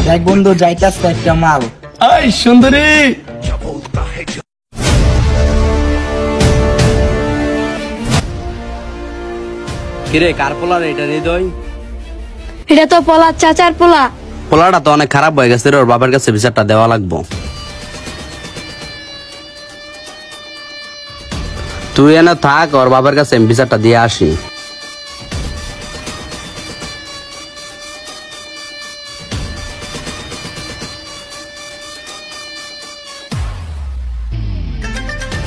দেখ বন্ধু যাইতাস তো একটা মাল। এই সুন্দরী, কিরে কার পোলা রে এটা হৃদয়? এটা তো পোলা চাচার পোলা। পোলাটা তো অনেক খারাপ হয়ে গেছে রে, ওর বাবার কাছে বিচারটা দেওয়া লাগবো। তুই এনে থাক, ওর বাবার কাছে আমি বিচারটা দিয়ে আসি।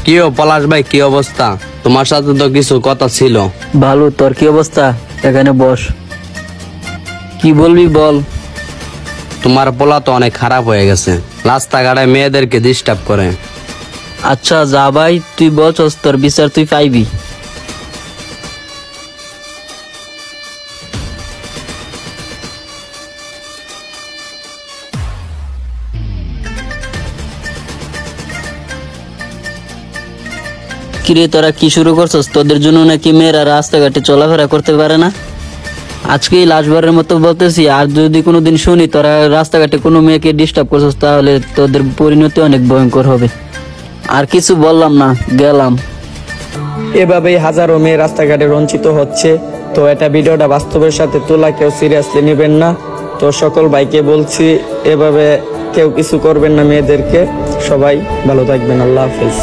কি পলাশ ভাই, কি অবস্থা? তোমার সাথে তো কিছু কথা ছিল। ভালো, তোর কি অবস্থা? এখানে বস, কি বলবি বল। তোমার পোলা তো অনেক খারাপ হয়ে গেছে, রাস্তাঘাটে মেয়েদেরকে ডিস্টার্ব করে। আচ্ছা যা ভাই, তুই বলছস, তোর বিচার তুই পাইবি। কিরে তোরা কি শুরু করছস? তোদের জন্য নাকি মেয়েরা রাস্তাঘাটে চলাফেরা করতে পারে না? আজকে লাশবারের মতো বলতেছি, আর যদি কোনোদিন শুনি তোরা রাস্তাঘাটে কোনো মেয়েকে ডিস্টার্ব করছস, তাহলে তোদের পরিণতি অনেক ভয়ঙ্কর হবে। আর কিছু বললাম না, গেলাম। এভাবেই হাজারো মেয়ে রাস্তাঘাটে বঞ্চিত হচ্ছে। তো এটা ভিডিওটা বাস্তবের সাথে তোলা, কেউ সিরিয়াসলি নেবেন না। তো সকল ভাইকে বলছি, এভাবে কেউ কিছু করবেন না মেয়েদেরকে। সবাই ভালো থাকবেন, আল্লাহ হাফেজ।